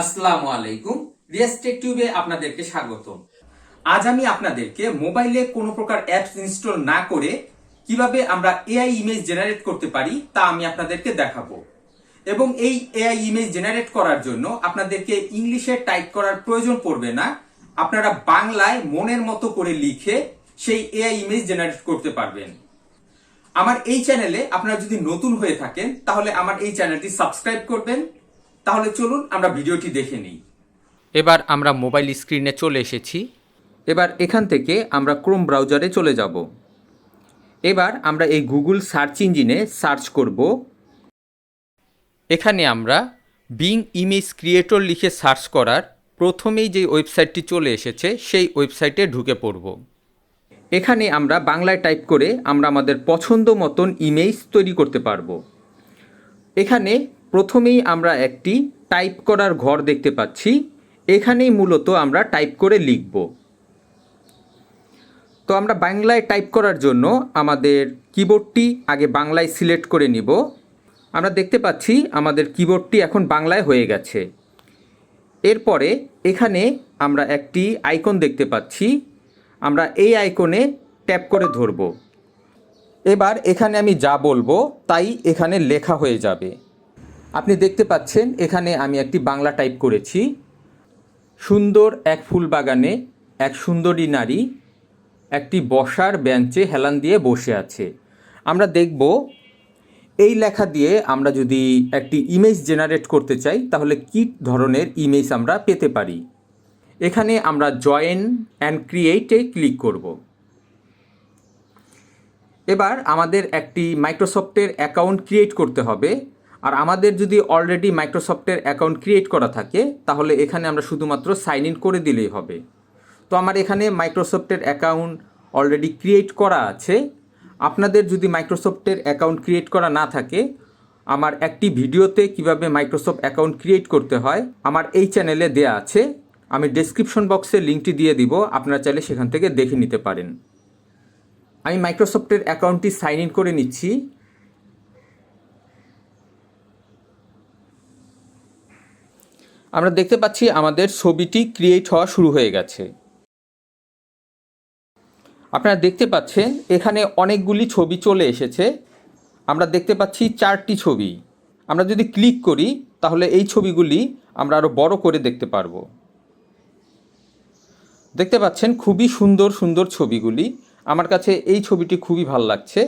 আসসালামু আলাইকুম। রিয়াজ টেক টিউবে আপনাদেরকে স্বাগত। আজ আমি আপনাদেরকে মোবাইলে কোনো প্রকার অ্যাপস ইনস্টল না করে কিভাবে আমরা এআই ইমেজ জেনারেট করতে পারি তা আমি আপনাদেরকে দেখাবো। এবং এই এআই ইমেজ জেনারেট করার জন্য আপনাদেরকে ইংলিশে টাইপ করার প্রয়োজন পড়বে না। আপনারা বাংলায় মনের মতো করে লিখে সেই এআই ইমেজ জেনারেট করতে পারবেন। আমার এই চ্যানেলে আপনারা যদি নতুন হয়ে থাকেন তাহলে আমার এই চ্যানেলটি সাবস্ক্রাইব করবেন। তাহলে চলুন আমরা ভিডিওটি দেখে নিই। এবার আমরা মোবাইল স্ক্রিনে চলে এসেছি। এবার এখান থেকে আমরা ক্রোম ব্রাউজারে চলে যাব। এবার আমরা এই গুগল সার্চ ইঞ্জিনে সার্চ করব। এখানে আমরা বিং ইমেজ ক্রিয়েটর লিখে সার্চ করার প্রথমেই যে ওয়েবসাইটটি চলে এসেছে সেই ওয়েবসাইটে ঢুকে পড়ব। এখানে আমরা বাংলায় টাইপ করে আমরা আমাদের পছন্দ মতন ইমেজ তৈরি করতে পারবো। এখানে প্রথমেই আমরা একটি টাইপ করার ঘর দেখতে পাচ্ছি। এখানেই মূলত আমরা টাইপ করে লিখব। তো আমরা বাংলায় টাইপ করার জন্য আমাদের কিবোর্ডটি আগে বাংলায় সিলেক্ট করে নিব। আমরা দেখতে পাচ্ছি আমাদের কিবোর্ডটি এখন বাংলায় হয়ে গেছে। এরপরে এখানে আমরা একটি আইকন দেখতে পাচ্ছি। আমরা এই আইকনে ট্যাপ করে ধরব। এবার এখানে আমি যা বলবো তাই এখানে লেখা হয়ে যাবে। আপনি দেখতে পাচ্ছেন এখানে আমি একটি বাংলা টাইপ করেছি। সুন্দর এক ফুল বাগানে এক সুন্দরী নারী একটি বসার বেঞ্চে হেলান দিয়ে বসে আছে। আমরা দেখব এই লেখা দিয়ে আমরা যদি একটি ইমেজ জেনারেট করতে চাই তাহলে কী ধরনের ইমেজ আমরা পেতে পারি। এখানে আমরা জয়েন অ্যান্ড ক্রিয়েটে ক্লিক করব। এবার আমাদের একটি মাইক্রোসফটের অ্যাকাউন্ট ক্রিয়েট করতে হবে। আর আমাদের যদি অলরেডি মাইক্রোসফটের অ্যাকাউন্ট ক্রিয়েট করা থাকে তাহলে এখানে আমরা শুধুমাত্র সাইন ইন করে দিলেই হবে। তো আমার এখানে মাইক্রোসফটের অ্যাকাউন্ট অলরেডি ক্রিয়েট করা আছে। আপনাদের যদি মাইক্রোসফটের অ্যাকাউন্ট ক্রিয়েট করা না থাকে, আমার একটি ভিডিওতে কিভাবে মাইক্রোসফট অ্যাকাউন্ট ক্রিয়েট করতে হয় আমার এই চ্যানেলে দেয়া আছে। আমি ডেসক্রিপশন বক্সে লিঙ্কটি দিয়ে দিব, আপনারা চাইলে সেখান থেকে দেখে নিতে পারেন। আমি মাইক্রোসফটের অ্যাকাউন্টটি সাইন ইন করে নিচ্ছি। আমরা দেখতে পাচ্ছি আমাদের ছবিটি ক্রিয়েট হওয়া শুরু হয়ে গেছে। আপনারা দেখতে পাচ্ছেন এখানে অনেকগুলি ছবি চলে এসেছে। আমরা দেখতে পাচ্ছি 4টি ছবি। আমরা যদি ক্লিক করি তাহলে এই ছবিগুলি আমরা আরও বড় করে দেখতে পারবো। দেখতে পাচ্ছেন খুবই সুন্দর সুন্দর ছবিগুলি। আমার কাছে এই ছবিটি খুবই ভালো লাগছে।